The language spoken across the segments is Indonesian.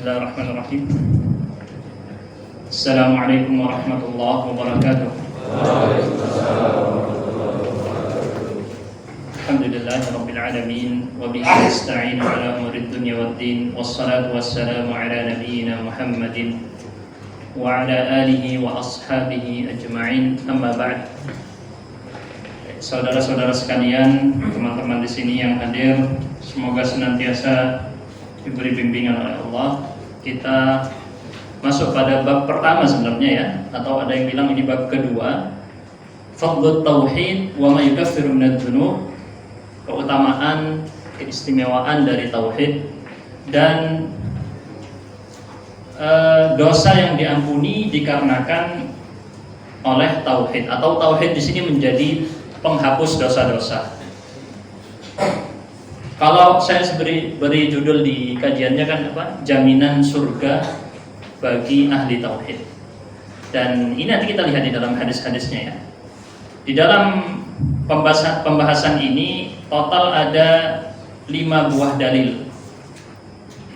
Bismillahirrahmanirrahim. Assalamualaikum warahmatullahi wabarakatuh. Alhamdulillahirabbil alamin wa bihi nasta'in ala umurid dunya waddin wassalatu wassalamu ala nabiyyina Muhammadin wa ala alihi wa ashabihi ajma'in. Amma ba'd. Saudara-saudara sekalian, teman-teman di sini yang hadir, semoga senantiasa diberi bimbingan oleh Allah. Kita masuk pada bab pertama sebenarnya ya, atau ada yang bilang ini bab kedua, fadlut tauhid wa ma yukaffiru minadz dzunub, keutamaan, keistimewaan dari tauhid dan dosa yang diampuni dikarenakan oleh tauhid, atau tauhid di sini menjadi penghapus dosa-dosa. Kalau saya beri judul di kajiannya kan apa? Jaminan surga bagi ahli tauhid. Dan ini nanti kita lihat di dalam hadis-hadisnya ya. Di dalam pembahasan ini total ada 5 buah dalil.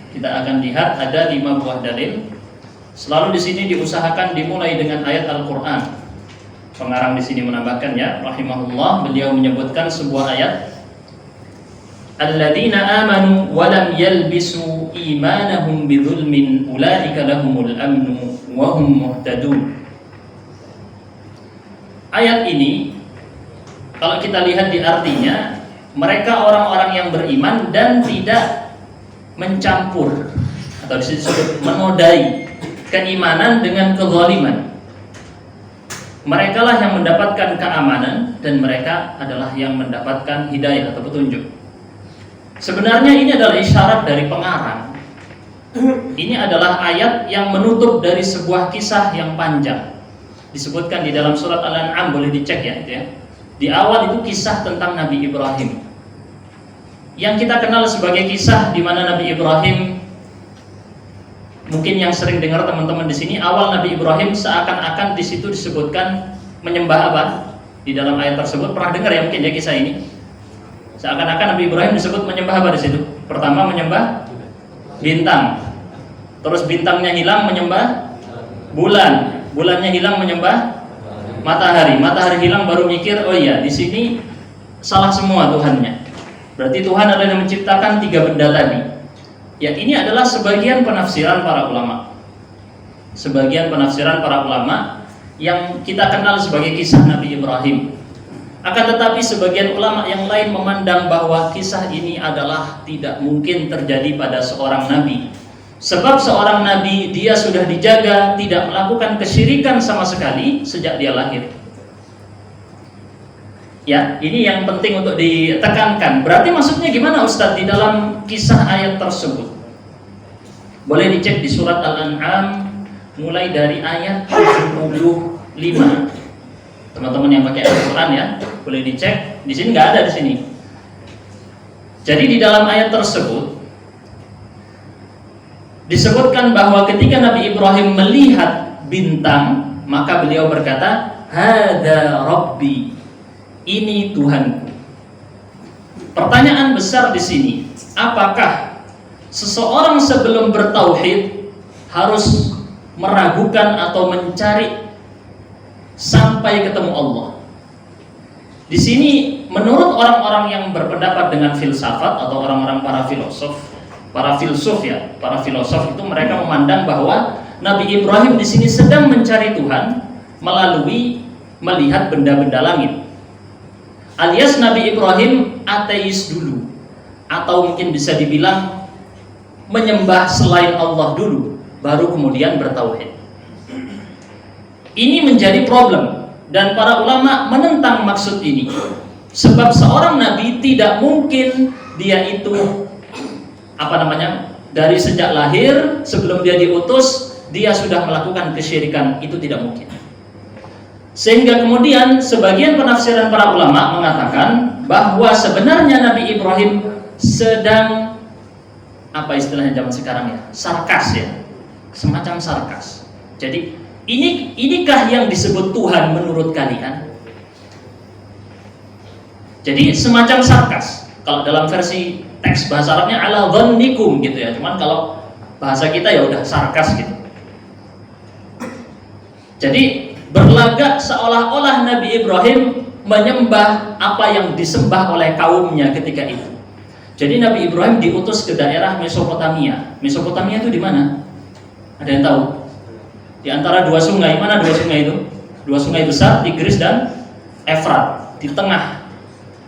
Kita akan lihat ada 5 buah dalil. Selalu di sini diusahakan dimulai dengan ayat Al-Qur'an. Pengarang di sini menambahkan ya, rahimahullah, beliau menyebutkan sebuah ayat, alladzina amanu wa lam yalbisu imanahum bidzulmin ulaika lahumul amnu wa hum muhtadun. Ayat ini kalau kita lihat di artinya, mereka orang-orang yang beriman dan tidak mencampur atau disebut menodai keimanan dengan kezaliman. Mereka lah yang mendapatkan keamanan dan mereka adalah yang mendapatkan hidayah atau petunjuk. Sebenarnya ini adalah isyarat dari pengarang. Ini adalah ayat yang menutup dari sebuah kisah yang panjang. Disebutkan di dalam surat Al-An'am, boleh dicek ya, itu ya. Di awal itu kisah tentang Nabi Ibrahim. Yang kita kenal sebagai kisah di mana Nabi Ibrahim, mungkin yang sering dengar teman-teman di sini, awal Nabi Ibrahim seakan-akan di situ disebutkan menyembah apa? Di dalam ayat tersebut pernah dengar ya mungkin ya kisah ini. Seakan-akan Nabi Ibrahim disebut menyembah apa di situ? Pertama menyembah bintang. Terus bintangnya hilang menyembah bulan. Bulannya hilang menyembah matahari. Matahari hilang baru mikir, oh iya di sini salah semua Tuhannya. Berarti Tuhan adalah yang menciptakan 3 benda tadi. Ya, ini adalah sebagian penafsiran para ulama. Sebagian penafsiran para ulama yang kita kenal sebagai kisah Nabi Ibrahim. Akan tetapi sebagian ulama yang lain memandang bahwa kisah ini adalah tidak mungkin terjadi pada seorang nabi. Sebab seorang nabi dia sudah dijaga tidak melakukan kesyirikan sama sekali sejak dia lahir. Ya, ini yang penting untuk ditekankan. Berarti maksudnya gimana Ustadz di dalam kisah ayat tersebut? Boleh dicek di surat Al-An'am mulai dari ayat 75. Teman-teman yang pakai Al-Quran ya, boleh dicek. Di sini nggak ada di sini. Jadi di dalam ayat tersebut disebutkan bahwa ketika Nabi Ibrahim melihat bintang, maka beliau berkata, "Hada Rabbi." Ini Tuhanku. Pertanyaan besar di sini, apakah seseorang sebelum bertauhid harus meragukan atau mencari sampai ketemu Allah? Di sini menurut orang-orang yang berpendapat dengan filsafat atau orang-orang para filsuf ya, para filosof itu mereka memandang bahwa Nabi Ibrahim di sini sedang mencari Tuhan melalui melihat benda-benda langit. Alias Nabi Ibrahim ateis dulu, atau mungkin bisa dibilang menyembah selain Allah dulu, baru kemudian bertauhid. Ini menjadi problem dan para ulama menentang maksud ini. Sebab seorang nabi tidak mungkin dia itu dari sejak lahir sebelum dia diutus dia sudah melakukan kesyirikan, itu tidak mungkin. Sehingga kemudian sebagian penafsiran para ulama mengatakan bahwa sebenarnya Nabi Ibrahim sedang apa istilahnya zaman sekarang ya, sarkas ya, semacam sarkas. Jadi inikah yang disebut Tuhan menurut kalian? Jadi semacam sarkas. Kalau dalam versi teks bahasa Arabnya ala dhannikum gitu ya. Cuman kalau Bahasa kita ya udah sarkas gitu. Jadi berlagak seolah-olah Nabi Ibrahim menyembah apa yang disembah oleh kaumnya ketika itu. Jadi Nabi Ibrahim diutus ke daerah Mesopotamia. Mesopotamia itu di mana? Ada yang tahu? Di antara dua sungai. Mana dua sungai itu? Dua sungai besar, Tigris dan Efrat. Di tengah.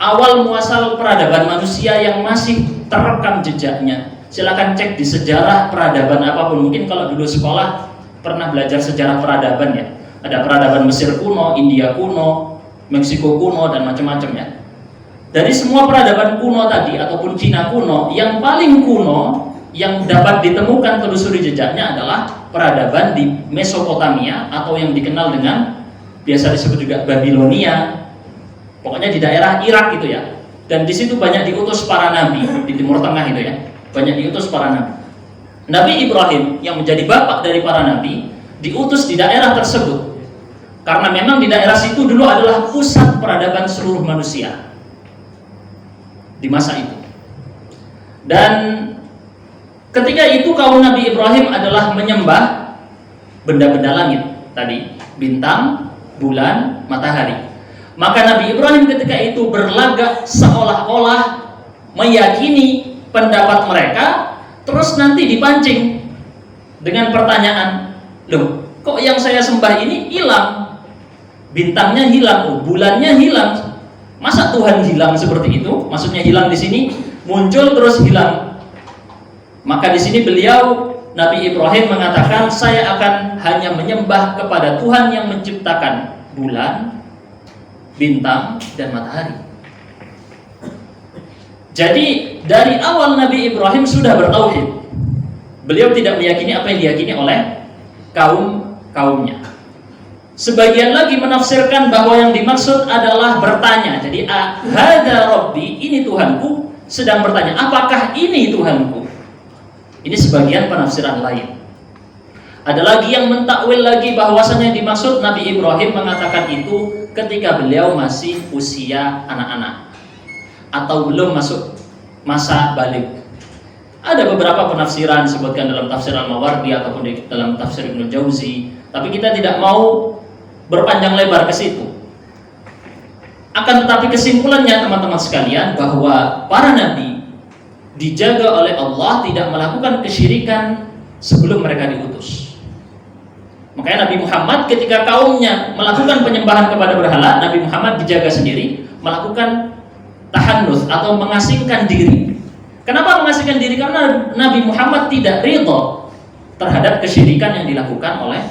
Awal muasal peradaban manusia yang masih terekam jejaknya. Silakan cek di sejarah peradaban apapun. Mungkin kalau dulu sekolah pernah belajar sejarah peradaban ya. Ada peradaban Mesir kuno, India kuno, Meksiko kuno, dan macam-macam ya. Dari semua peradaban kuno tadi ataupun Cina kuno, yang paling kuno yang dapat ditemukan telusuri jejaknya adalah peradaban di Mesopotamia atau yang dikenal dengan biasa disebut juga Babilonia. Pokoknya di daerah Irak itu ya. Dan di situ banyak diutus para nabi di Timur Tengah itu ya. Banyak diutus para nabi. Nabi Ibrahim yang menjadi bapak dari para nabi diutus di daerah tersebut. Karena memang di daerah situ dulu adalah pusat peradaban seluruh manusia di masa itu. Dan ketika itu kaum Nabi Ibrahim adalah menyembah benda-benda langit tadi, bintang, bulan, matahari. Maka Nabi Ibrahim ketika itu berlagak seolah-olah meyakini pendapat mereka, terus nanti dipancing dengan pertanyaan, loh kok yang saya sembah ini hilang, bintangnya hilang, bulannya hilang, masa Tuhan hilang seperti itu? Maksudnya hilang di sini muncul terus hilang. Maka di sini beliau Nabi Ibrahim mengatakan, saya akan hanya menyembah kepada Tuhan yang menciptakan bulan, bintang, dan matahari. Jadi dari awal Nabi Ibrahim sudah bertauhid. Beliau tidak meyakini apa yang diyakini oleh kaumnya. Sebagian lagi menafsirkan bahwa yang dimaksud adalah bertanya. Jadi hadza rabbi, ini Tuhanku, sedang bertanya, apakah ini Tuhanku? Ini sebagian penafsiran lain. Ada lagi yang mentakwil lagi bahwasanya yang dimaksud Nabi Ibrahim mengatakan itu ketika beliau masih usia anak-anak atau belum masuk masa balik. Ada beberapa penafsiran disebutkan dalam tafsir Al-Mawardi ataupun dalam tafsir Ibnu Jauzi, tapi kita tidak mau berpanjang lebar ke situ. Akan tetapi kesimpulannya teman-teman sekalian bahwa para nabi dijaga oleh Allah tidak melakukan kesyirikan sebelum mereka diutus. Makanya Nabi Muhammad ketika kaumnya melakukan penyembahan kepada berhala, Nabi Muhammad dijaga sendiri melakukan tahannus atau mengasingkan diri. Kenapa mengasingkan diri? Karena Nabi Muhammad tidak ridha terhadap kesyirikan yang dilakukan oleh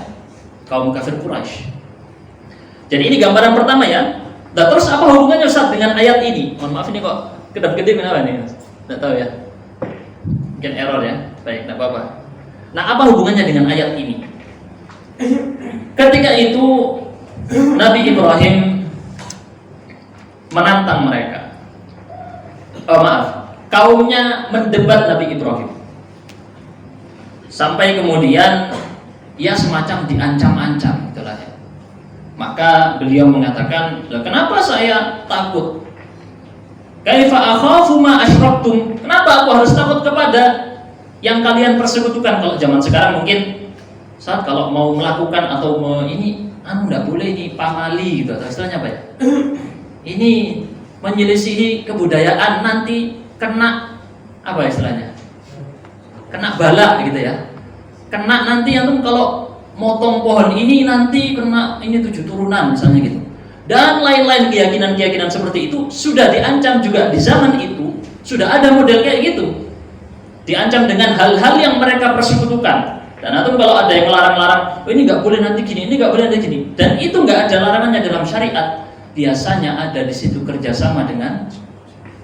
kaum kafir Quraisy. Jadi ini gambaran pertama ya. Nah, terus apa hubungannya Ustaz dengan ayat ini? Mohon maaf ini kok kedap-kedip kenapa nih? Tidak tahu ya. Mungkin error ya. Baik, tidak apa-apa. Nah, apa hubungannya dengan ayat ini? Ketika itu Nabi Ibrahim menantang mereka. Kaumnya mendebat Nabi Ibrahim. Sampai kemudian ia semacam diancam-ancam itulah ya. Maka beliau mengatakan, kenapa saya takut? Kaifa akhafu ma asyraktum? Kenapa aku harus takut kepada yang kalian persekutukan? Kalau zaman sekarang mungkin saat kalau mau melakukan atau ini enggak boleh ini pamali gitu, istilahnya apa ya? Ini menyelisihi kebudayaan, nanti kena apa istilahnya? Kena bala gitu ya. Kena nanti antum kalau motong pohon ini nanti kena ini 7 turunan misalnya gitu. Dan lain-lain keyakinan-keyakinan seperti itu sudah diancam juga di zaman itu, sudah ada model kayak gitu. Diancam dengan hal-hal yang mereka persekutukan. Dan antum kalau ada yang melarang-larang, ini nggak boleh nanti gini, ini nggak boleh nanti gini. Dan itu nggak ada larangannya dalam syariat. Biasanya ada di situ kerjasama dengan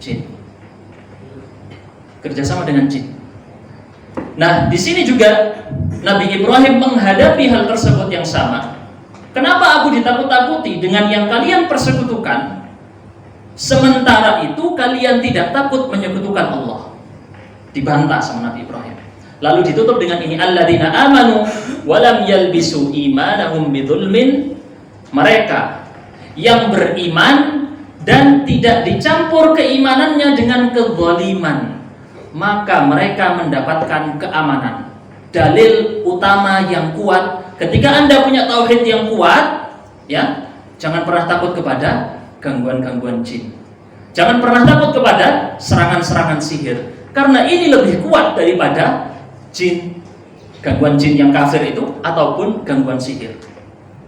jin. Kerjasama dengan jin. Nah, di sini juga Nabi Ibrahim menghadapi hal tersebut yang sama. Kenapa aku ditakut-takuti dengan yang kalian persekutukan, sementara itu kalian tidak takut menyekutukan Allah? Dibantah sama Nabi Ibrahim. Lalu ditutup dengan ini, alladzina amanu wa lam yalbisu imanahum bidzulmin. Mereka yang beriman dan tidak dicampur keimanannya dengan kezaliman, maka mereka mendapatkan keamanan. dalil utama yang kuat. Ketika Anda punya tauhid yang kuat, ya, jangan pernah takut kepada gangguan-gangguan jin. Jangan pernah takut kepada serangan-serangan sihir, karena ini lebih kuat daripada jin, gangguan jin yang kafir itu ataupun gangguan sihir.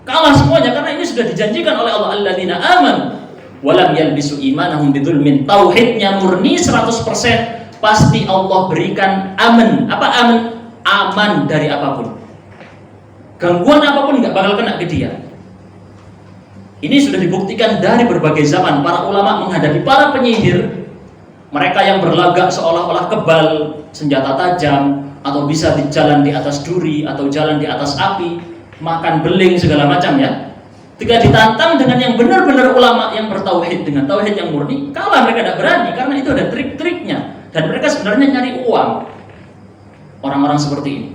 Kalah semuanya, karena ini sudah dijanjikan oleh Allah, alladzina amanu walam yalbisu imanahum bidzulmin. Tauhidnya murni 100%, pasti Allah berikan aman. Apa aman? Aman dari apapun. Gangguan apapun nggak bakal kena ke dia. Ini sudah dibuktikan dari berbagai zaman. Para ulama menghadapi para penyihir, mereka yang berlagak seolah-olah kebal, senjata tajam, atau bisa jalan di atas duri, atau jalan di atas api, makan beling segala macam, ya. Ketika ditantang dengan yang benar-benar ulama yang bertauhid dengan tauhid yang murni, kalah, mereka tidak berani karena itu ada trik-triknya dan mereka sebenarnya nyari uang. Orang-orang seperti ini.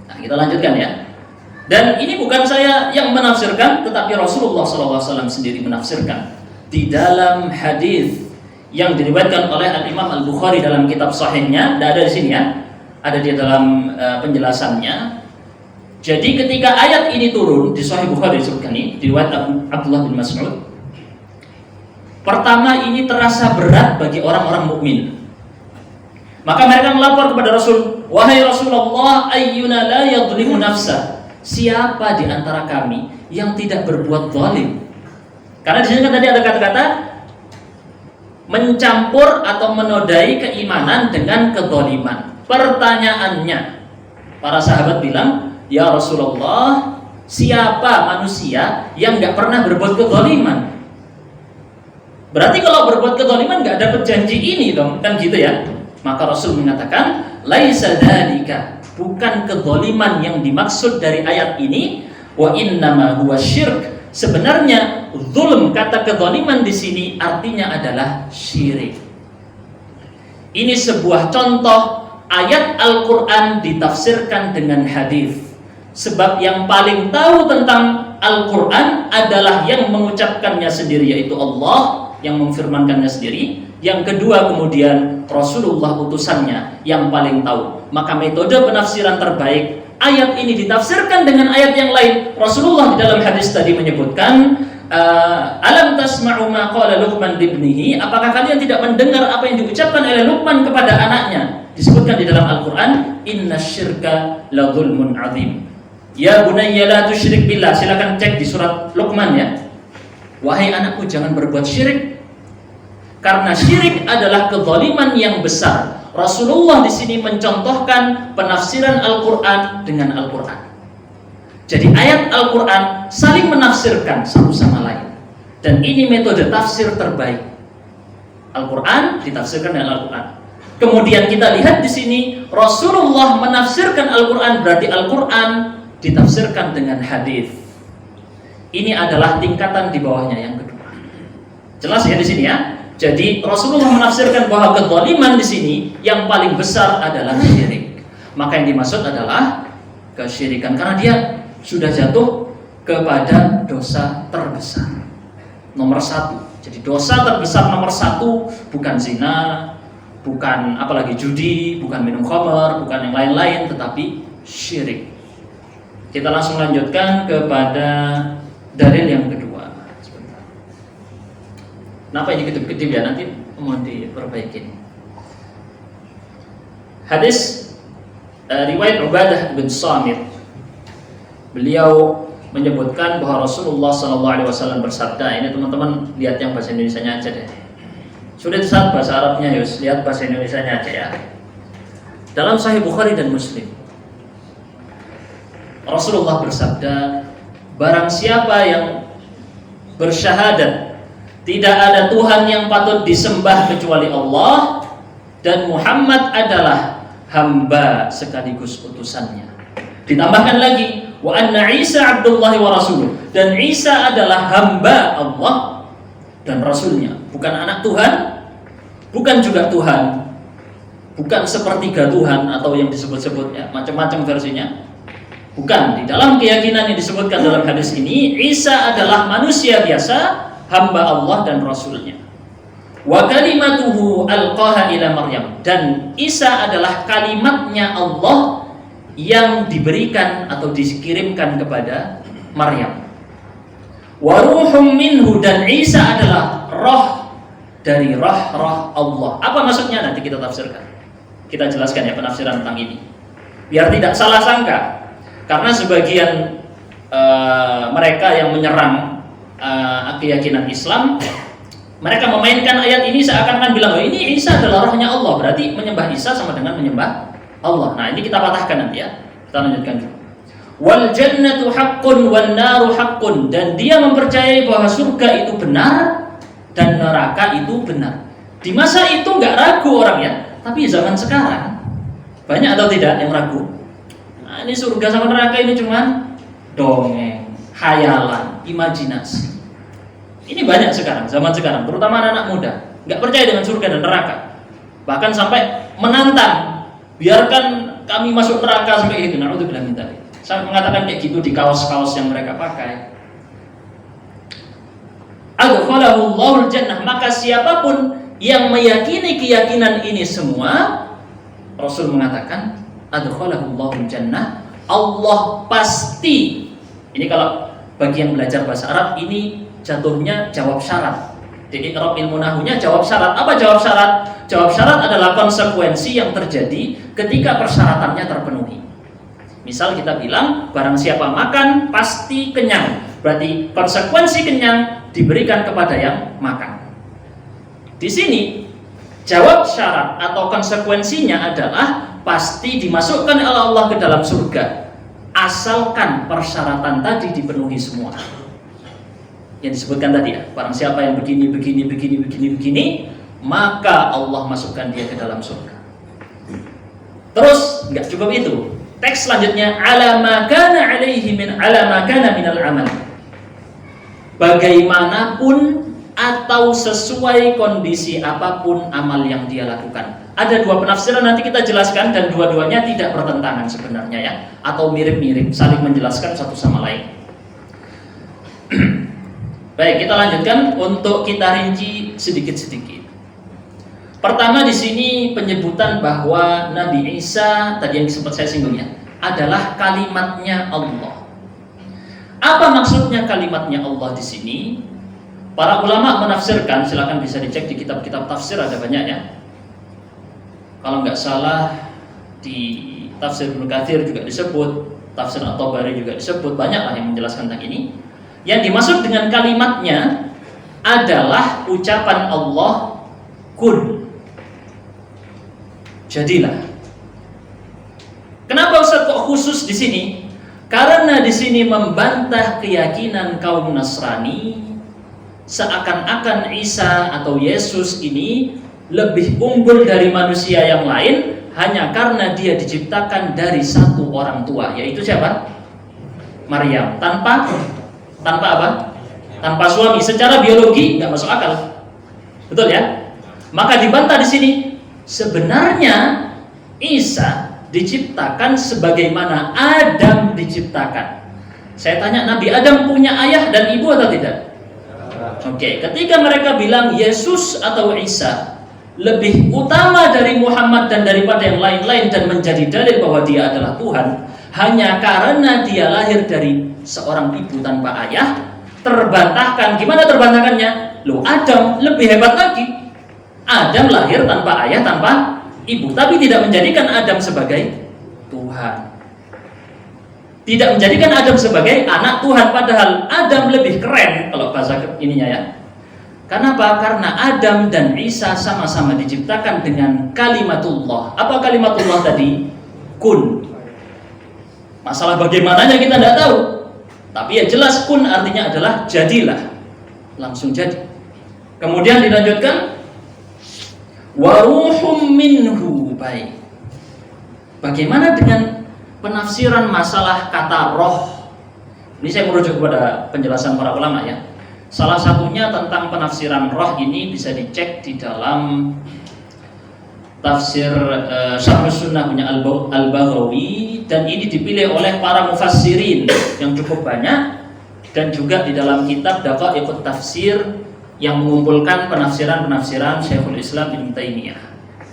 Nah, kita lanjutkan, ya. Dan ini bukan saya yang menafsirkan, tetapi Rasulullah SAW sendiri menafsirkan di dalam hadis yang diriwayatkan oleh Al-Imam Al-Bukhari dalam kitab sahihnya. Tidak ada di sini, ya. Ada di dalam penjelasannya. Jadi ketika ayat ini turun di Sahih Bukhari disebutkan ini, diriwayat Abdullah bin Mas'ud. Pertama, ini terasa berat bagi orang-orang mukmin. Maka mereka melapor kepada Rasul, "Wahai Rasulullah, ayyuna la yadhlimu nafsa?" Siapa di antara kami yang tidak berbuat zalim? Karena di sini kan tadi ada kata-kata mencampur atau menodai keimanan dengan kezaliman. Pertanyaannya, para sahabat bilang, "Ya Rasulullah, siapa manusia yang nggak pernah berbuat kezaliman?" Berarti kalau berbuat kezaliman nggak dapat janji ini dong, kan gitu, ya? Maka Rasul mengatakan, "Laisa dzalika," bukan kezaliman yang dimaksud dari ayat ini, "wa innama huwa syirk." Sebenarnya zulm, kata kezaliman di sini artinya adalah syirik. Ini sebuah contoh ayat Al-Qur'an ditafsirkan dengan hadis. Sebab yang paling tahu tentang Al-Quran adalah yang mengucapkannya sendiri, yaitu Allah yang memfirmankannya sendiri. Yang kedua kemudian Rasulullah utusannya yang paling tahu. Maka metode penafsiran terbaik, ayat ini ditafsirkan dengan ayat yang lain. Rasulullah di dalam hadis tadi menyebutkan, "Alam tasma'u ma qala Luqman libnihi?" Apakah kalian tidak mendengar apa yang diucapkan oleh Luqman kepada anaknya? Disebutkan di dalam Al-Quran, "Innasyirka la dzulmun 'adzim." Ya bunayya la tusyrik billah. Silakan cek di surat Luqman, ya. Wahai anakku, jangan berbuat syirik. Karena syirik adalah kezaliman yang besar. Rasulullah di sini mencontohkan penafsiran Al-Qur'an dengan Al-Qur'an. Jadi ayat Al-Qur'an saling menafsirkan satu sama lain. Dan ini metode tafsir terbaik. Al-Qur'an ditafsirkan dengan Al-Qur'an. Kemudian kita lihat di sini Rasulullah menafsirkan Al-Qur'an, berarti Al-Qur'an ditafsirkan dengan hadis. Ini adalah tingkatan di bawahnya yang kedua. Jelas ya di sini, ya. Jadi Rasulullah menafsirkan bahwa kezaliman di sini yang paling besar adalah syirik. Maka yang dimaksud adalah kesyirikan karena dia sudah jatuh kepada dosa terbesar nomor 1. Jadi dosa terbesar nomor 1 bukan zina, bukan apalagi judi, bukan minum khamar, bukan yang lain-lain, tetapi syirik. Kita langsung lanjutkan kepada dalil yang kedua. Kenapa ini kedip-kedip, ya? Nanti mau diperbaiki. Hadis riwayat Ubadah bin Samit. Beliau menyebutkan bahwa Rasulullah SAW bersabda. Ini teman-teman lihat yang bahasa Indonesianya aja deh. Sudah saat bahasa Arabnya, Yus. Lihat bahasa Indonesianya aja, ya. Dalam Sahih Bukhari dan Muslim, Rasulullah bersabda, barang siapa yang bersyahadat tidak ada Tuhan yang patut disembah kecuali Allah dan Muhammad adalah hamba sekaligus utusannya. Ditambahkan lagi, wa anna Isa Abdullah wa rasuluh, dan Isa adalah hamba Allah dan Rasulnya. Bukan anak Tuhan, bukan juga Tuhan, bukan sepertiga Tuhan atau yang disebut-sebut, ya, macam-macam versinya. Bukan, di dalam keyakinan yang disebutkan dalam hadis ini, Isa adalah manusia biasa, hamba Allah dan Rasulnya. Wa kalimatuhu alqaha ila Maryam, dan Isa adalah kalimatnya Allah yang diberikan atau dikirimkan kepada Maryam. Wa ruhum minhu, dan Isa adalah roh dari roh Allah. Apa maksudnya? Nanti kita tafsirkan. Kita jelaskan ya penafsiran tentang ini. Biar tidak salah sangka. Karena sebagian mereka yang menyerang keyakinan Islam, mereka memainkan ayat ini seakan-akan bilang, oh ini Isa adalah rohnya Allah, berarti menyembah Isa sama dengan menyembah Allah. Nah ini kita patahkan nanti ya. Kita lanjutkan dulu. Wal jannatu haqqun wan naru haqqun, dan dia mempercayai bahwa surga itu benar dan neraka itu benar. Di masa itu nggak ragu orang ya, tapi zaman sekarang banyak atau tidak yang ragu? Nah, ini surga sama neraka ini cuman dongeng, khayalan, imajinasi. Ini banyak sekarang, zaman sekarang, terutama anak-anak muda, nggak percaya dengan surga dan neraka. Bahkan sampai menantang, biarkan kami masuk neraka sampai gitu. Na'udzubillah min dzalik. Sampai mengatakan kayak gitu di kaos-kaos yang mereka pakai. Adkhalahullahu jannah, maka siapapun yang meyakini keyakinan ini semua, Rasul mengatakan adkhalahullahu jannah, Allah pasti. Ini kalau bagi yang belajar bahasa Arab ini jatuhnya jawab syarat. Di i'rab ilmu nahwunya jawab syarat. Apa jawab syarat? Jawab syarat adalah konsekuensi yang terjadi ketika persyaratannya terpenuhi. Misal kita bilang barang siapa makan pasti kenyang, berarti konsekuensi kenyang diberikan kepada yang makan. Di sini jawab syarat atau konsekuensinya adalah pasti dimasukkan oleh Allah ke dalam surga, asalkan persyaratan tadi dipenuhi semua. Yang disebutkan tadi ya, barang siapa yang begini, maka Allah masukkan dia ke dalam surga. Terus nggak cukup itu. Teks selanjutnya, ala ma kana alaihi min ala ma kana minal amal. Bagaimanapun atau sesuai kondisi apapun amal yang dia lakukan. Ada dua penafsiran nanti kita jelaskan, dan dua-duanya tidak bertentangan sebenarnya ya, atau mirip-mirip, saling menjelaskan satu sama lain. Baik, kita lanjutkan untuk kita rinci sedikit-sedikit. Pertama di sini penyebutan bahwa Nabi Isa tadi yang sempat saya singgung ya, adalah kalimatnya Allah. Apa maksudnya kalimatnya Allah di sini? Para ulama menafsirkan, silakan bisa dicek di kitab-kitab tafsir, ada banyak ya. Kalau nggak salah di tafsir Ibnu Katsir juga disebut, tafsir At-Tabari juga disebut, banyaklah yang menjelaskan tentang ini. Yang dimaksud dengan kalimatnya adalah ucapan Allah, kun. Jadilah. Kenapa Ustaz kok khusus di sini? Karena di sini membantah keyakinan kaum Nasrani seakan-akan Isa atau Yesus ini lebih unggul dari manusia yang lain hanya karena dia diciptakan dari satu orang tua, yaitu siapa? Maryam. Tanpa apa? Tanpa suami. Secara biologi nggak masuk akal. Betul ya? Maka dibantah di sini. Sebenarnya Isa diciptakan sebagaimana Adam diciptakan. Saya tanya, Nabi Adam punya ayah dan ibu atau tidak? Oke, ketika mereka bilang Yesus atau Isa lebih utama dari Muhammad dan daripada yang lain-lain dan menjadi dalil bahwa dia adalah Tuhan hanya karena dia lahir dari seorang ibu tanpa ayah, terbantahkan. Gimana terbantahkannya? Loh, Adam lebih hebat lagi. Adam lahir tanpa ayah, tanpa ibu, tapi tidak menjadikan Adam sebagai Tuhan. Tidak menjadikan Adam sebagai anak Tuhan, padahal Adam lebih keren kalau bahasa ininya ya. Kenapa? Karena Adam dan Isa sama-sama diciptakan dengan kalimatullah. Apa kalimatullah tadi? Kun. Masalah bagaimananya kita tidak tahu. Tapi ya jelas kun artinya adalah jadilah. Langsung jadi. Kemudian dilanjutkan wa ruhum minhu. Baik. Bagaimana dengan penafsiran masalah kata roh? Ini saya merujuk kepada penjelasan para ulama ya. Salah satunya tentang penafsiran roh ini bisa dicek di dalam tafsir Syarh Sunnah punya Al-Baghawi, dan ini dipilih oleh para mufassirin yang cukup banyak, dan juga di dalam kitab Daqaiqut Tafsir yang mengumpulkan penafsiran-penafsiran Syekhul Islam Ibnu Taimiyah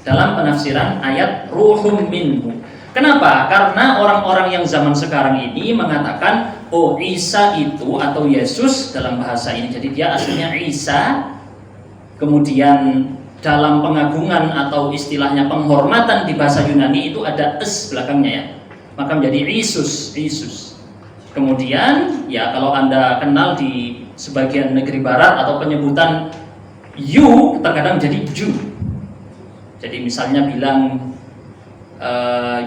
dalam penafsiran ayat ruhum minhu. Kenapa? Karena orang-orang yang zaman sekarang ini mengatakan, oh Isa itu atau Yesus dalam bahasa ini, jadi dia aslinya Isa, kemudian dalam pengagungan atau istilahnya penghormatan di bahasa Yunani itu ada es belakangnya ya, maka menjadi Isus. Kemudian ya kalau Anda kenal di sebagian negeri barat atau penyebutan you terkadang menjadi Ju. Jadi misalnya bilang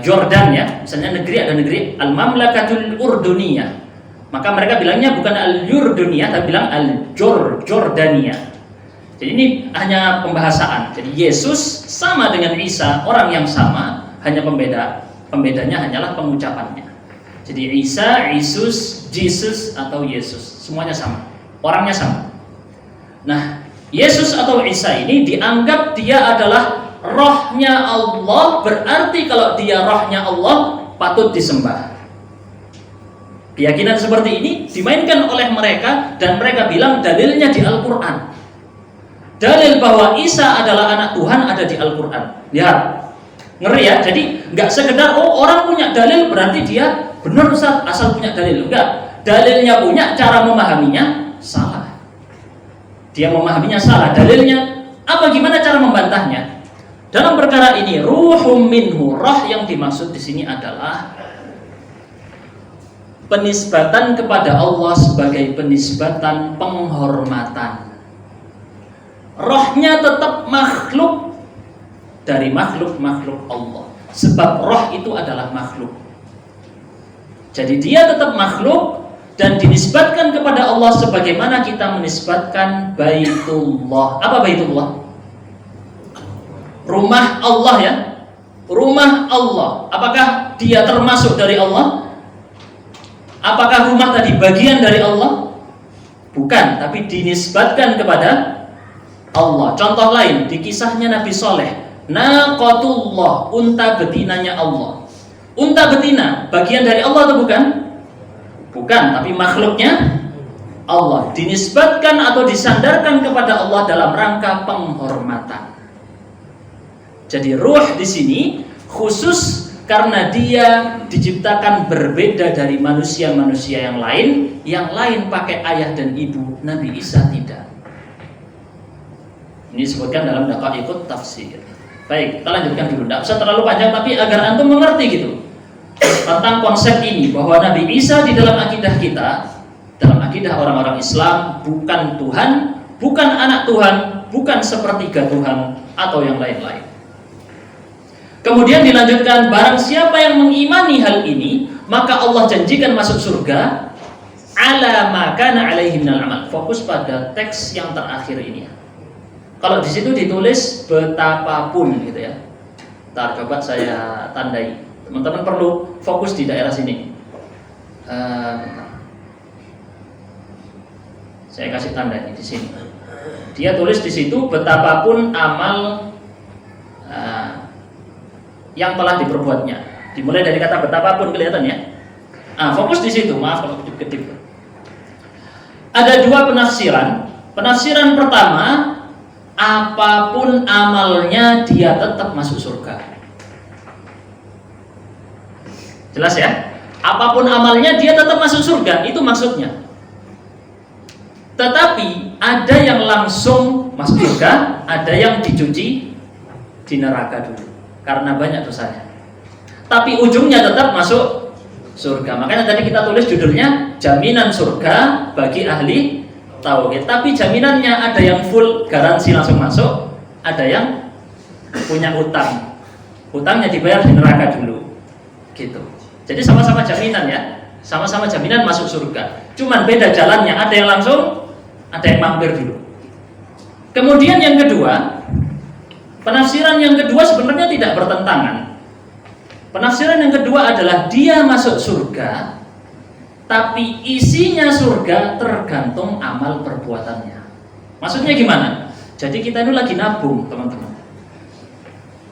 Jordan ya, misalnya ada negeri Al-Mamlakatul Urduniyah, maka mereka bilangnya bukan Al-Yurduniyah tapi bilang Al-Jordania. Jadi ini hanya pembahasaan. Jadi Yesus sama dengan Isa, orang yang sama, hanya pembedanya hanyalah pengucapannya. Jadi Isa, Isus, Jesus atau Yesus, semuanya sama, orangnya sama. Nah, Yesus atau Isa ini dianggap dia adalah rohnya Allah, berarti kalau dia rohnya Allah patut disembah. Keyakinan seperti ini dimainkan oleh mereka dan mereka bilang dalilnya di Al-Quran. Dalil bahwa Isa adalah anak Tuhan ada di Al-Quran. Lihat, ngeri ya. Jadi nggak sekedar orang punya dalil berarti dia benar Ustaz asal punya dalil. Enggak, dalilnya punya, cara memahaminya salah. Dia memahaminya salah. Dalilnya apa? Gimana cara membantahnya? Dalam perkara ini ruhum minhu, roh yang dimaksud di sini adalah penisbatan kepada Allah sebagai penisbatan penghormatan. Rohnya tetap makhluk dari makhluk-makhluk Allah, sebab roh itu adalah makhluk. Jadi dia tetap makhluk dan dinisbatkan kepada Allah sebagaimana kita menisbatkan Baitullah. Apa Baitullah? Rumah Allah ya, rumah Allah. Apakah dia termasuk dari Allah? Apakah rumah tadi bagian dari Allah? Bukan, tapi dinisbatkan kepada Allah. Contoh lain di kisahnya Nabi Soleh, Naqatullah, unta betinanya Allah. Unta betina bagian dari Allah atau bukan? Bukan, tapi makhluknya Allah. Dinisbatkan atau disandarkan kepada Allah dalam rangka penghormatan. Jadi ruh di sini khusus karena dia diciptakan berbeda dari manusia-manusia yang lain pakai ayah dan ibu, Nabi Isa tidak. Ini disebutkan dalam Daqaiqut Tafsir. Baik, kita lanjutkan dulu. Tidak usah terlalu panjang, tapi agar antum mengerti gitu tentang konsep ini bahwa Nabi Isa di dalam akidah kita, dalam akidah orang-orang Islam, bukan Tuhan, bukan anak Tuhan, bukan sepertiga Tuhan atau yang lain-lain. Kemudian dilanjutkan, barang siapa yang mengimani hal ini, maka Allah janjikan masuk surga ala ma kana alaihi minal amal. Fokus pada teks yang terakhir ini. Kalau di situ ditulis betapapun gitu ya. Ntar coba saya tandai. Teman-teman perlu fokus di daerah sini. Saya kasih tanda di sini. Dia tulis di situ betapapun amal yang telah diperbuatnya. Dimulai dari kata betapapun, kelihatan ya. Fokus di situ. Maaf kalau kedip-kedip. Ada dua penafsiran. Penafsiran pertama, apapun amalnya dia tetap masuk surga. Jelas ya? Apapun amalnya dia tetap masuk surga, itu maksudnya. Tetapi ada yang langsung masuk surga, ada yang dicuci di neraka dulu karena banyak dosanya. Tapi ujungnya tetap masuk surga. Makanya tadi kita tulis judulnya jaminan surga bagi ahli tauhid. Tapi jaminannya ada yang full garansi langsung masuk, ada yang punya utang. Utangnya dibayar di neraka dulu. Gitu. Jadi sama-sama jaminan ya. Sama-sama jaminan masuk surga. Cuman beda jalannya, ada yang langsung, ada yang mampir dulu. Kemudian yang kedua, penafsiran yang kedua sebenarnya tidak bertentangan. Penafsiran yang kedua adalah dia masuk surga, tapi isinya surga tergantung amal perbuatannya. Maksudnya gimana? Jadi kita ini lagi nabung, teman-teman.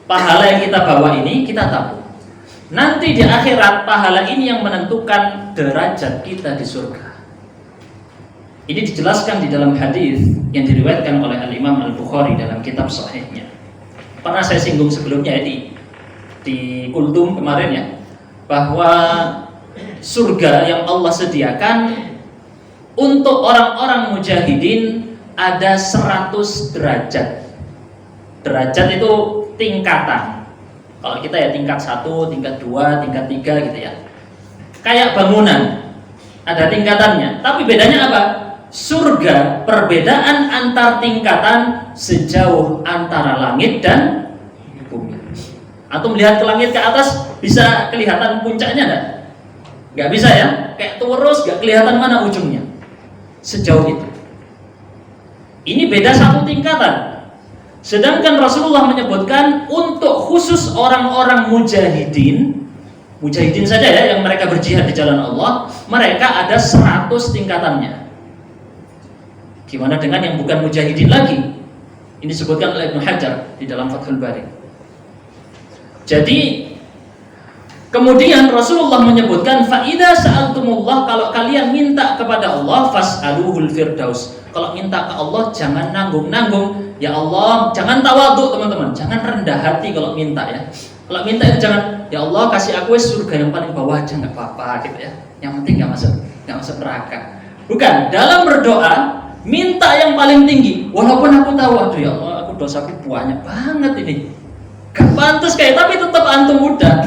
Pahala yang kita bawa ini kita tabung. Nanti di akhirat pahala ini yang menentukan derajat kita di surga. Ini dijelaskan di dalam hadis yang diriwayatkan oleh Al-Imam Al-Bukhari dalam kitab Sahihnya. Pernah saya singgung sebelumnya ya, di di Kultum kemarin ya, bahwa surga yang Allah sediakan untuk orang-orang mujahidin ada 100 derajat. Derajat itu tingkatan. Kalau kita ya tingkat 1, tingkat 2, tingkat 3 gitu ya. Kayak bangunan, ada tingkatannya. Tapi bedanya apa? Surga, perbedaan antar tingkatan sejauh antara langit dan bumi. Atau melihat ke langit ke atas bisa kelihatan puncaknya enggak? Nggak bisa ya, kayak terus nggak kelihatan mana ujungnya. Sejauh itu. Ini beda 1 tingkatan. Sedangkan Rasulullah menyebutkan untuk khusus orang-orang mujahidin saja ya, yang mereka berjihad di jalan Allah, mereka ada 100 tingkatannya. Gimana dengan yang bukan mujahidin lagi? Ini disebutkan oleh Ibnu Hajar di dalam Fathul Bari. Jadi kemudian Rasulullah menyebutkan faida sa'altumullah, kalau kalian minta kepada Allah fas'aluhul firdaus. Kalau minta ke Allah jangan nanggung-nanggung. Ya Allah, jangan tawadhu teman-teman, jangan rendah hati kalau minta ya. Kalau minta itu jangan, ya Allah kasih aku surga yang paling bawah aja nggak apa-apa gitu ya. Yang penting nggak masuk neraka. Bukan, dalam berdoa minta yang paling tinggi. Walaupun aku tahu, aduh ya Allah, aku dosaku banyak banget ini. Gak pantas kayak, tapi tetap antum udah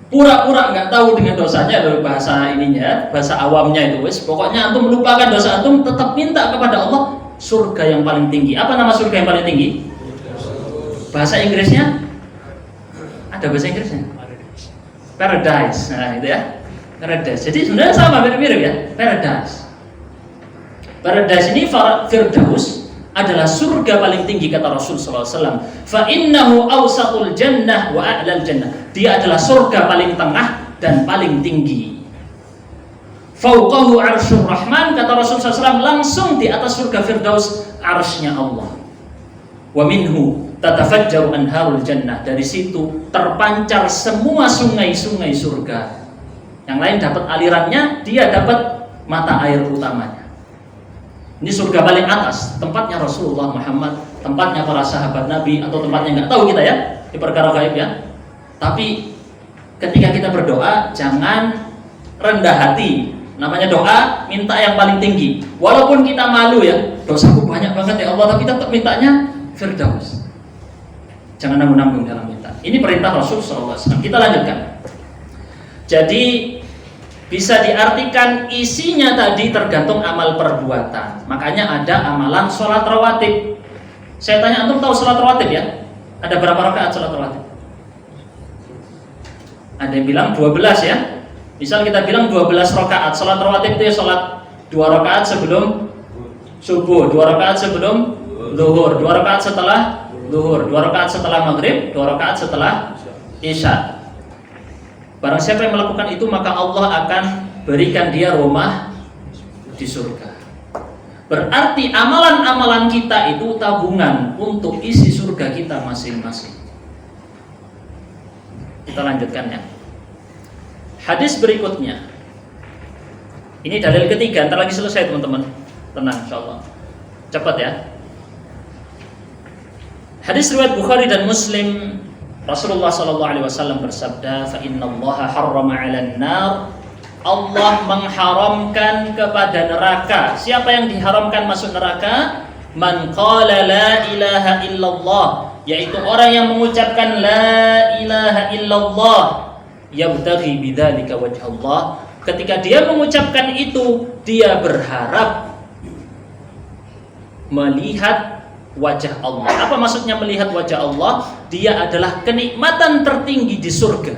pura-pura nggak tahu dengan dosanya, dari bahasa ininya, bahasa awamnya itu wes. Pokoknya antum melupakan dosa antum, tetap minta kepada Allah surga yang paling tinggi. Apa nama surga yang paling tinggi? Bahasa Inggrisnya? Ada bahasa Inggrisnya? Paradise. Nah itu ya, Paradise. Jadi sebenarnya sama, mirip-mirip ya, Paradise. Paradise ini Firdaus adalah surga paling tinggi kata Rasul SAW. Fa innahu awsatul jannah wa a'lal jannah. Dia adalah surga paling tengah dan paling tinggi. Fauqahu arsyur rahman, kata Rasul SAW, langsung di atas surga Firdaus arsy-nya Allah. Wa minhu tatafajjaru anharul jannah. Dari situ terpancar semua sungai-sungai surga. Yang lain dapat alirannya, dia dapat mata air utamanya. Ini surga paling atas, tempatnya Rasulullah Muhammad, tempatnya para sahabat Nabi, atau tempatnya nggak tahu kita ya, di perkara gaib ya. Tapi ketika kita berdoa jangan rendah hati. Namanya doa minta yang paling tinggi. Walaupun kita malu ya, dosaku banyak banget ya Allah, tapi tetap mintanya Firdaus. Jangan nanggung-nanggung dalam minta. Ini perintah Rasul SAW. Kita lanjutkan. Jadi bisa diartikan isinya tadi tergantung amal perbuatan. Makanya ada amalan sholat rawatib. Saya tanya, antum tahu sholat rawatib ya? Ada berapa rakaat sholat rawatib? Ada yang bilang 12 ya. Misal kita bilang 12 rakaat. Sholat rawatib itu ya sholat 2 rakaat sebelum subuh, 2 rakaat sebelum zuhur, 2 rakaat setelah zuhur, 2 rakaat setelah maghrib, 2 rakaat setelah isya. Barang siapa yang melakukan itu, maka Allah akan berikan dia rumah di surga. Berarti amalan-amalan kita itu tabungan untuk isi surga kita masing-masing. Kita lanjutkan ya. Hadis berikutnya. Ini dalil ketiga, ntar lagi selesai teman-teman. Tenang insyaallah. Cepat ya. Hadis riwayat Bukhari dan Muslim. Rasulullah SAW bersabda, "Fa innallaha harrama 'alan nar." Allah mengharamkan kepada neraka. Siapa yang diharamkan masuk neraka? Man qala la ilaha illallah, yaitu orang yang mengucapkan la ilaha illallah yabtaghi bidzalika wajh Allah. Ketika dia mengucapkan itu, dia berharap melihat wajah Allah. Apa maksudnya melihat wajah Allah? Dia adalah kenikmatan tertinggi di surga.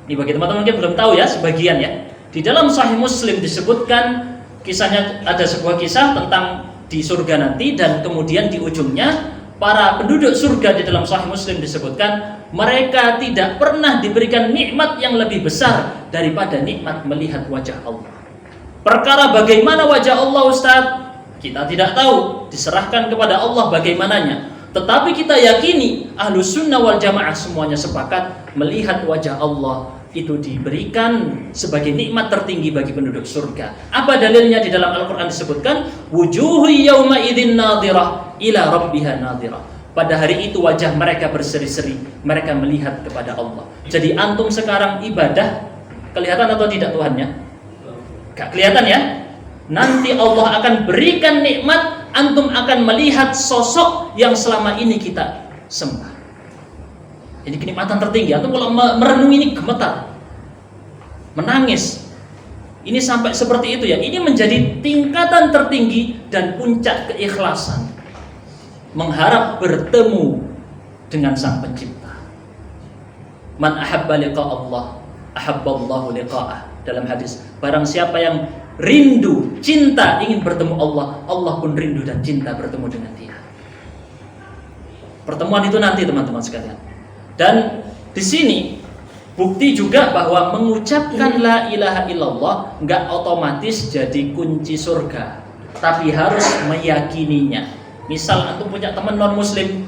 Ini bagi teman-teman mungkin belum tahu ya, sebagian ya. Di dalam Sahih Muslim disebutkan kisahnya, ada sebuah kisah tentang di surga nanti, dan kemudian di ujungnya para penduduk surga di dalam Sahih Muslim disebutkan mereka tidak pernah diberikan nikmat yang lebih besar daripada nikmat melihat wajah Allah. Perkara bagaimana wajah Allah, Ustaz? Kita tidak tahu, diserahkan kepada Allah bagaimananya. Tetapi kita yakini Ahlus Sunnah wal Jamaah semuanya sepakat melihat wajah Allah itu diberikan sebagai nikmat tertinggi bagi penduduk surga. Apa dalilnya? Di dalam Al-Quran disebutkan wujuhu yawma idzin nadhirah ila rabbiha nadhirah. Pada hari itu wajah mereka berseri-seri, mereka melihat kepada Allah. Jadi antum sekarang ibadah, kelihatan atau tidak Tuhannya? Gak kelihatan ya? Nanti Allah akan berikan nikmat, antum akan melihat sosok yang selama ini kita sembah. Ini kenikmatan tertinggi. Antum kalau merenungi ini gemetar, menangis. Ini sampai seperti itu ya. Ini menjadi tingkatan tertinggi dan puncak keikhlasan. Mengharap bertemu dengan Sang Pencipta. Man ahabba liqa Allah, ahabballahu liqa'ah. Dalam hadis, barang siapa yang rindu, cinta, ingin bertemu Allah, Allah pun rindu dan cinta bertemu dengan dia. Pertemuan itu nanti teman-teman sekalian. Dan di sini bukti juga bahwa mengucapkan la ilaha illallah enggak otomatis jadi kunci surga, tapi harus meyakininya. Misal antum punya teman non muslim,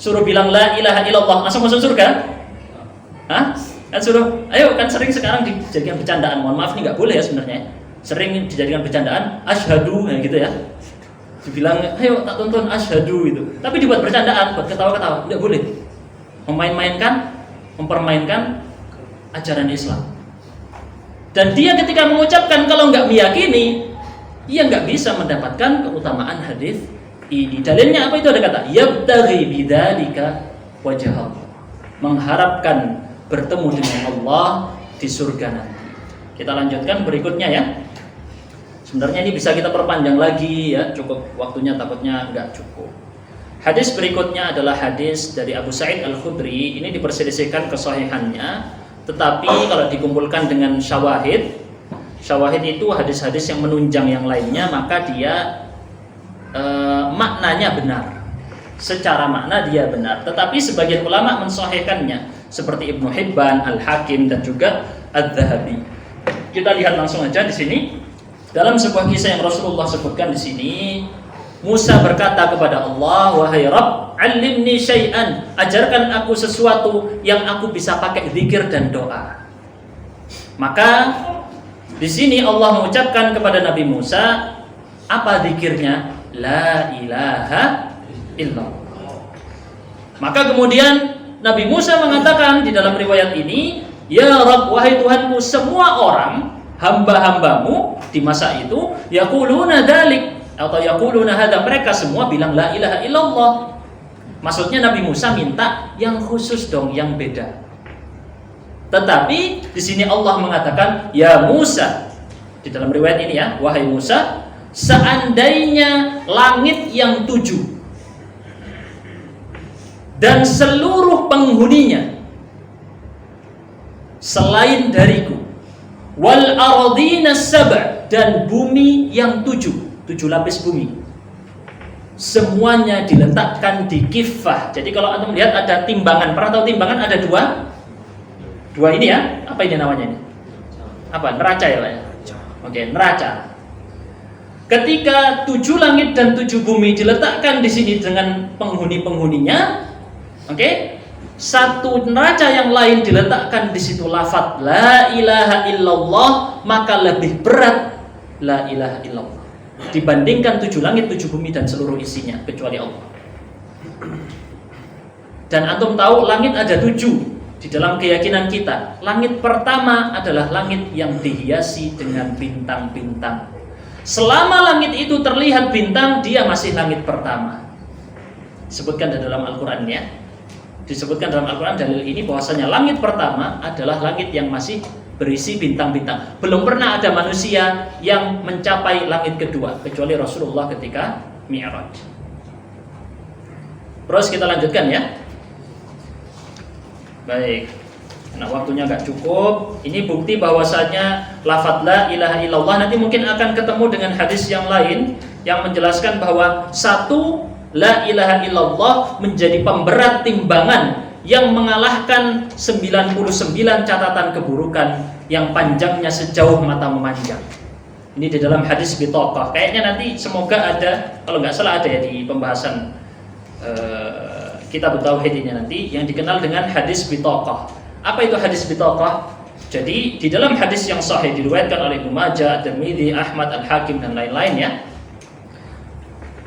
suruh bilang la ilaha illallah, langsung masuk surga? Hah? Kan suruh, ayo, kan sering sekarang dijadikan bercandaan. Mohon maaf nih, nggak boleh ya sebenarnya. Sering dijadikan bercandaan, asyhadu, gitu ya. Dibilang, ayo tak tonton asyhadu itu. Tapi dibuat bercandaan, buat ketawa-ketawa, nggak boleh. Mempermainkan ajaran Islam. Dan dia ketika mengucapkan kalau nggak meyakini, ia nggak bisa mendapatkan keutamaan hadis ini. Dalilnya apa itu? Ada kata yabtaghi bidzalika wajh Allah, mengharapkan bertemu dengan Allah di surga nanti. Kita lanjutkan berikutnya ya. Sebenarnya ini bisa kita perpanjang lagi ya, cukup waktunya takutnya nggak cukup. Hadis berikutnya adalah hadis dari Abu Sa'id Al-Khudri. Ini diperselisihkan kesahihannya, tetapi kalau dikumpulkan dengan syawahid itu hadis-hadis yang menunjang yang lainnya, maka dia maknanya benar. Secara makna dia benar, tetapi sebagian ulama mensahihkannya seperti Ibnu Hibban, Al-Hakim dan juga Adz-Dzahabi. Kita lihat langsung aja di sini. Dalam sebuah kisah yang Rasulullah sebutkan di sini, Musa berkata kepada Allah, "Wahai Rabb, 'allimni syai'an, ajarkan aku sesuatu yang aku bisa pakai zikir dan doa." Maka di sini Allah mengucapkan kepada Nabi Musa, apa zikirnya? La ilaha illallah. Maka kemudian Nabi Musa mengatakan di dalam riwayat ini, "Ya Rabb, wahai Tuhanku, semua orang hamba-hambamu di masa itu yaquluna dzalik atau yaquluna hadza, mereka semua bilang la ilaha illallah." Maksudnya Nabi Musa minta yang khusus dong, yang beda. Tetapi di sini Allah mengatakan, "Ya Musa." Di dalam riwayat ini ya, "Wahai Musa, seandainya langit yang 7 dan seluruh penghuninya selain dariku, wal ardina sab', dan bumi yang 7 lapis bumi, semuanya diletakkan di kifah." Jadi kalau antum lihat ada timbangan, pernah tahu timbangan ada dua ini ya, apa ini namanya ini? Apa? Neraca ya Pak ya? Oke, neraca. Ketika 7 langit dan 7 bumi diletakkan di sini dengan penghuni-penghuninya, oke, satu neraca yang lain diletakkan di situ lafaz la ilaha illallah, maka lebih berat la ilaha illallah dibandingkan 7 langit, 7 bumi dan seluruh isinya kecuali Allah. Dan antum tahu langit ada 7 di dalam keyakinan kita. Langit pertama adalah langit yang dihiasi dengan bintang-bintang. Selama langit itu terlihat bintang, dia masih langit pertama. Disebutkan dalam Al-Quran ya. Disebutkan dalam Al-Quran dalil ini bahwasanya langit pertama adalah langit yang masih berisi bintang-bintang. Belum pernah ada manusia yang mencapai langit kedua kecuali Rasulullah ketika Mi'raj. Terus kita lanjutkan ya. Baik. Nah, waktunya nggak cukup. Ini bukti bahwasanya lafaz la ilaha illallah, nanti mungkin akan ketemu dengan hadis yang lain yang menjelaskan bahwa satu la ilaha illallah menjadi pemberat timbangan yang mengalahkan 99 catatan keburukan yang panjangnya sejauh mata memandang. Ini di dalam hadis bitaqah. Kayaknya nanti semoga ada, kalau nggak salah ada ya di pembahasan kitab tauhid ini nanti yang dikenal dengan hadis bitaqah. Apa itu hadis bitaqah? Jadi di dalam hadis yang sahih diriwayatkan oleh Ibnu Majah, Tirmidzi, Ahmad, Al-Hakim dan lain-lain ya.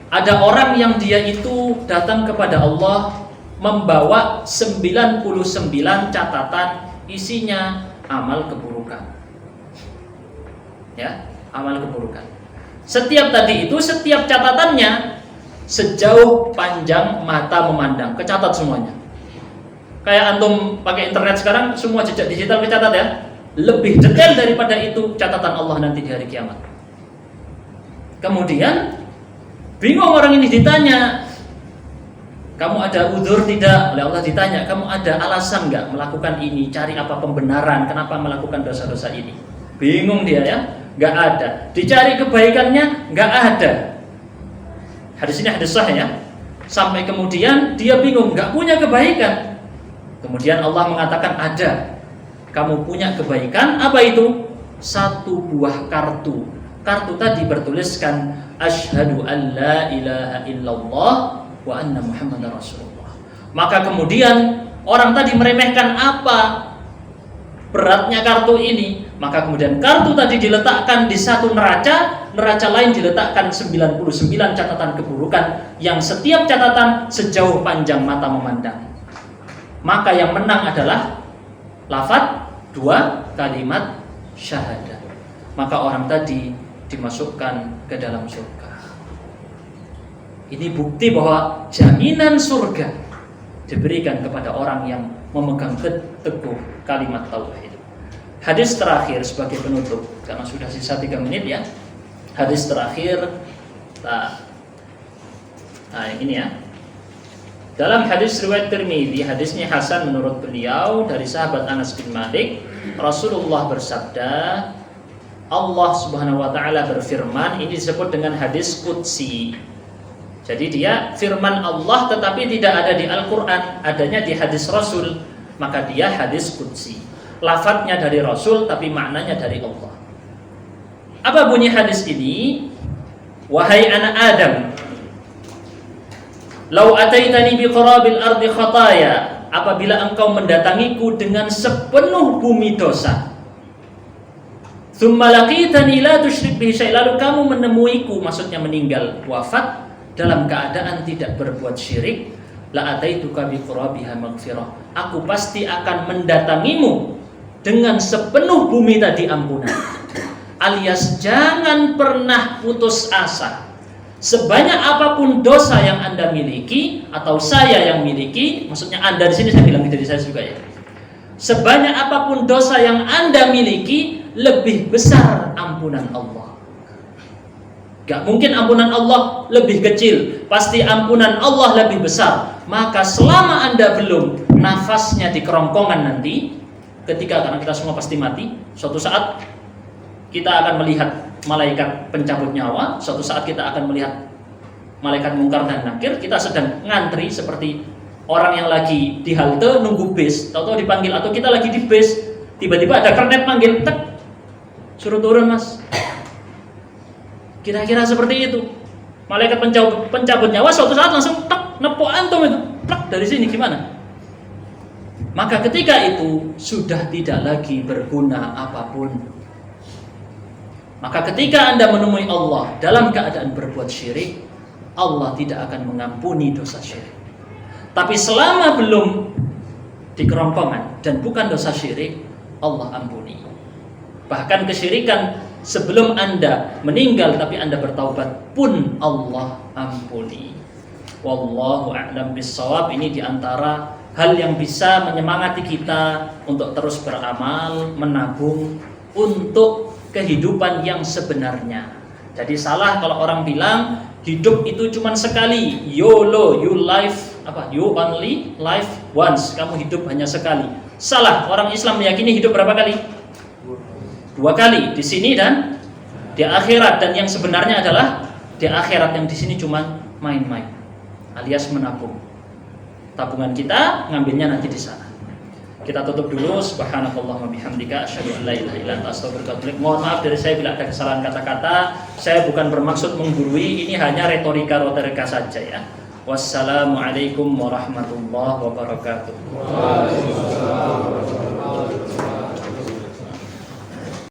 Ada orang yang dia itu datang kepada Allah membawa 99 catatan, isinya amal keburukan. Ya, amal keburukan. Setiap catatannya sejauh panjang mata memandang, kecatat semuanya. Kayak antum pakai internet sekarang, semua jejak digital kecatat ya. Lebih detail daripada itu catatan Allah nanti di hari kiamat. Kemudian bingung orang ini ditanya, kamu ada udzur tidak? Oleh Allah ditanya, kamu ada alasan nggak melakukan ini? Cari apa pembenaran? Kenapa melakukan dosa-dosa ini? Bingung dia ya, nggak ada. Dicari kebaikannya, nggak ada. Hadis ini hadis sahih ya. Sampai kemudian dia bingung, nggak punya kebaikan. Kemudian Allah mengatakan ada. Kamu punya kebaikan, apa itu? 1 buah kartu. Kartu tadi bertuliskan asyhadu an la ilaha illallah wa anna muhammadar rasulullah. Maka kemudian orang tadi meremehkan apa beratnya kartu ini, maka kemudian kartu tadi diletakkan di satu neraca lain diletakkan 99 catatan keburukan yang setiap catatan sejauh panjang mata memandang. Maka yang menang adalah lafaz 2 kalimat syahadat. Maka orang tadi dimasukkan ke dalam surga. Ini bukti bahwa jaminan surga diberikan kepada orang yang memegang teguh kalimat tauhid. Hadis terakhir sebagai penutup, karena sudah sisa 3 menit ya. Hadis terakhir, ini ya. Dalam hadis riwayat Tirmidzi, hadisnya hasan menurut beliau dari sahabat Anas bin Malik, Rasulullah bersabda, Allah Subhanahu wa taala berfirman, ini disebut dengan hadis qudsi. Jadi dia firman Allah tetapi tidak ada di Al-Qur'an, adanya di hadis Rasul, maka dia hadis qudsi. Lafadznya dari Rasul tapi maknanya dari Allah. Apa bunyi hadis ini? Wahai anak Adam, lau ataitani biqarabil ardi khataya, apabila engkau mendatangiku dengan sepenuh bumi dosa, tsumma laqitani la tusyrik bihi syai', lalu kamu menemuiku, maksudnya meninggal, wafat dalam keadaan tidak berbuat syirik, la ataituka biqarabiha maghfirah, aku pasti akan mendatangimu dengan sepenuh bumi tadi ampunan. Alias jangan pernah putus asa. Sebanyak apapun dosa yang Anda miliki atau saya yang miliki, maksudnya Anda di sini saya bilang dari saya juga ya. Sebanyak apapun dosa yang Anda miliki, lebih besar ampunan Allah. Gak mungkin ampunan Allah lebih kecil, pasti ampunan Allah lebih besar. Maka selama Anda belum nafasnya di kerongkongan nanti, ketika karena kita semua pasti mati, suatu saat kita akan melihat malaikat pencabut nyawa, suatu saat kita akan melihat malaikat mungkar dan nakir, kita sedang ngantri seperti orang yang lagi di halte nunggu bis, tahu-tahu dipanggil, atau kita lagi di bis, tiba-tiba ada kernet manggil, tek, suruh turun mas. Kira-kira seperti itu. Malaikat pencabut nyawa suatu saat langsung tek, nepok antum itu, tek, dari sini gimana? Maka ketika itu sudah tidak lagi berguna apapun. Maka ketika Anda menemui Allah dalam keadaan berbuat syirik, Allah tidak akan mengampuni dosa syirik. Tapi selama belum di kerongkongan dan bukan dosa syirik, Allah ampuni. Bahkan kesyirikan sebelum Anda meninggal tapi Anda bertaubat pun Allah ampuni. Wallahu a'lam bissawab. Ini diantara hal yang bisa menyemangati kita untuk terus beramal, menabung untuk kehidupan yang sebenarnya. Jadi salah kalau orang bilang hidup itu cuma sekali, YOLO, you only live once, kamu hidup hanya sekali. Salah, orang Islam meyakini hidup berapa kali? 2 kali, di sini dan di akhirat. Dan yang sebenarnya adalah di akhirat, yang di sini cuma main-main, alias menabung. Tabungan kita ngambilnya nanti di sana. Kita tutup dulu. Subhanakallahumma bihamdika asyhadu an la ilaha illa anta astaghfiruka wa atubu ilaik. Mohon maaf dari saya bila ada kesalahan kata-kata. Saya bukan bermaksud menggurui, ini hanya retorika saja ya. Wassalamualaikum warahmatullahi wabarakatuh.